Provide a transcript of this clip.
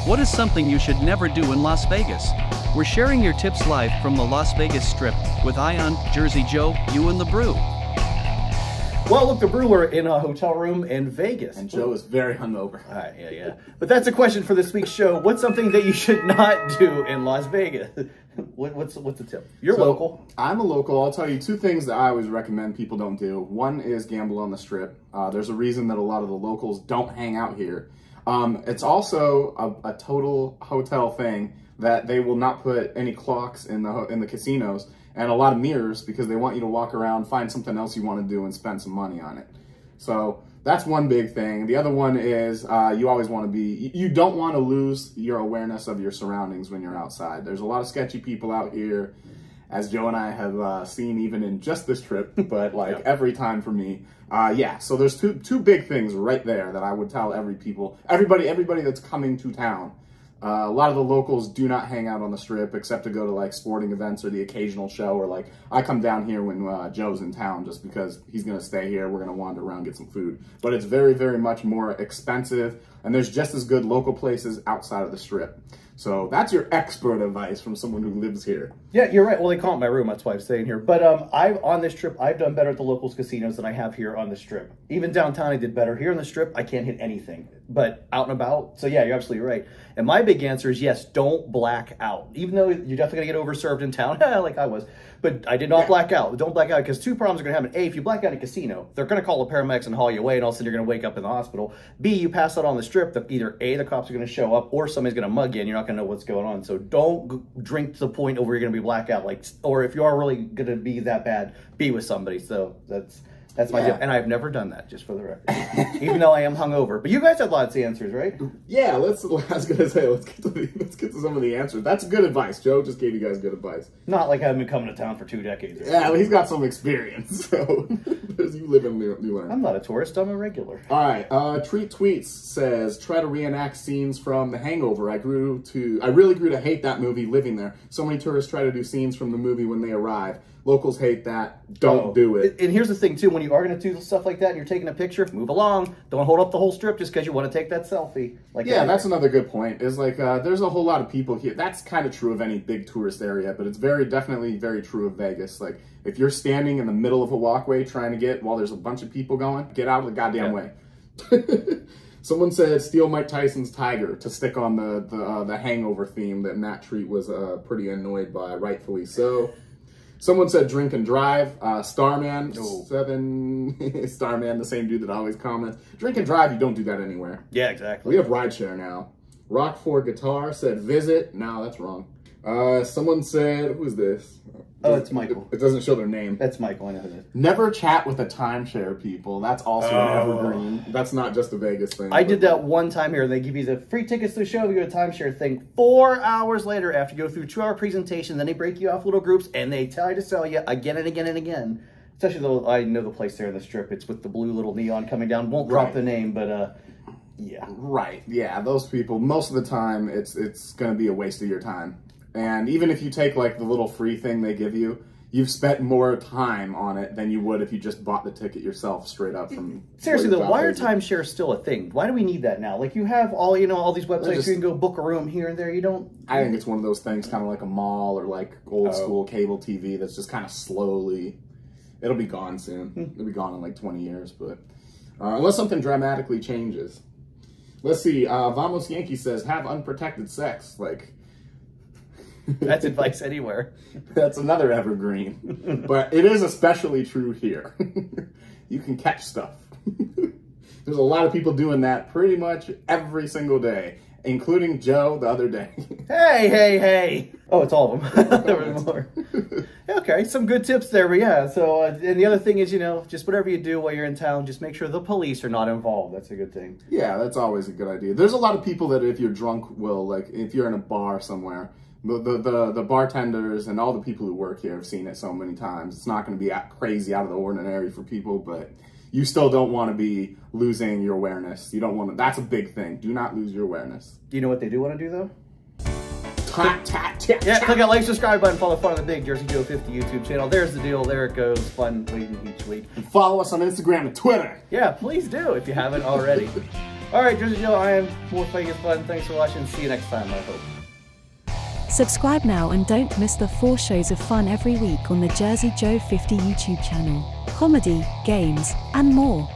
What is something you should never do in Las Vegas? We're sharing your tips live from the Las Vegas Strip with Ion, Jersey Joe, you and the Brew. Well, look, the Brew are in a hotel room in Vegas. And Joe is very hungover. Yeah. But that's a question for this week's show. What's something that you should not do in Las Vegas? What's the tip? You're local. I'm a local. I'll tell you two things that I always recommend people don't do. One is gamble on the Strip. There's a reason that a lot of the locals don't hang out here. It's also a total hotel thing that they will not put any clocks in the casinos and a lot of mirrors because they want you to walk around, find something else you want to do, and spend some money on it. So that's one big thing. The other one is you always want to be, you don't want to lose your awareness of your surroundings when you're outside. There's a lot of sketchy people out here, as Joe and I have seen even in just this trip, but like every time for me. Yeah, so there's two big things right there that I would tell everybody that's coming to town. A lot of the locals do not hang out on the Strip except to go to like sporting events or the occasional show, or like I come down here when Joe's in town just because he's going to stay here. We're going to wander around, get some food. But it's very, very much more expensive, and there's just as good local places outside of the Strip. So that's your expert advice from someone who lives here. Yeah, you're right. Well, they call it my room. That's why I'm staying here. But on this trip, I've done better at the locals casinos than I have here on the Strip. Even downtown, I did better. Here on the Strip, I can't hit anything. But out and about, so yeah, you're absolutely right. And my big answer is yes, don't black out. Even though you're definitely going to get overserved in town, like I was. But I did not black out. Don't black out, because two problems are going to happen. A, if you black out in a casino, they're going to call the paramedics and haul you away, and all of a sudden you're going to wake up in the hospital. B, you pass out on the Strip, either A, the cops are going to show up, or somebody's going to mug you, and you're not going to know what's going on. So don't drink to the point where you're going to be blackout. Or if you are really going to be that bad, be with somebody. So that's my tip. And I've never done that, just for the record. Even though I am hungover. But you guys have lots of answers, right? Yeah, I was gonna say, let's get to some of the answers. That's good advice. Joe just gave you guys good advice. Not like I've been coming to town for 2 decades. Yeah, well, he's got some experience. So you live and you learn. I'm not a tourist, I'm a regular. Alright, Treat Tweets says, try to reenact scenes from The Hangover. I really grew to hate that movie living there. So many tourists try to do scenes from the movie when they arrive. Locals hate that. Don't do it. And here's the thing, too. When you are going to do stuff like that and you're taking a picture, move along. Don't hold up the whole Strip just because you want to take that selfie. That's another good point. Is like there's a whole lot of people here. That's kind of true of any big tourist area, but it's definitely very true of Vegas. Like, if you're standing in the middle of a walkway trying to while there's a bunch of people going, get out of the goddamn way. Someone said steal Mike Tyson's Tiger to stick on the Hangover theme that Matt Treat was pretty annoyed by, rightfully so. Someone said drink and drive. Starman 7 Starman, the same dude that always comments. Drink and drive, you don't do that anywhere. Yeah, exactly. We have rideshare now. Rock for Guitar said visit. No, that's wrong. Someone said, who's this? Oh, it's Michael. It doesn't show their name. That's Michael, I know who it is. Never chat with the timeshare people. That's also an evergreen. That's not just a Vegas thing. I did that one time here. They give you the free tickets to the show. You go to timeshare thing. 4 hours later, after you go through a 2-hour presentation, then they break you off little groups, and they try to sell you again and again and again. Especially though I know the place there in the Strip. It's with the blue little neon coming down. Won't drop the name, but yeah. Right. Yeah, those people, most of the time, it's going to be a waste of your time. And even if you take like the little free thing they give you, you've spent more time on it than you would if you just bought the ticket yourself straight up from... Seriously though, why are timeshare still a thing? Why do we need that now? Like, you have all these websites you can go book a room here and there. You don't... I think it's one of those things, kind of like a mall or like old school cable TV that's just kind of slowly... It'll be gone soon. It'll be gone in like 20 years, but... unless something dramatically changes. Let's see, Vamos Yankee says, have unprotected sex. Like... That's advice anywhere. That's another evergreen. But it is especially true here. You can catch stuff. There's a lot of people doing that pretty much every single day, including Joe the other day. Hey. Oh, it's all of them. There were more. Okay, some good tips there, but yeah. So, and the other thing is, just whatever you do while you're in town, just make sure the police are not involved. That's a good thing. Yeah, that's always a good idea. There's a lot of people that if you're drunk will, like, if you're in a bar somewhere, the bartenders and all the people who work here have seen it so many times. It's not going to be crazy out of the ordinary for people, but you still don't want to be losing your awareness. You don't want to. That's a big thing. Do not lose your awareness. Do you know what they do want to do, though? Click that like, subscribe button, follow Fun on the Big Jersey Joe 50 YouTube channel. There's the deal. There it goes. Fun waiting each week. And follow us on Instagram and Twitter. Yeah, please do if you haven't already. All right, Jersey Joe, I am Las Vegas Fun. Thanks for watching. See you next time, I hope. Subscribe now and don't miss the 4 shows of fun every week on the Jersey Joe 50 YouTube channel. Comedy, games, and more.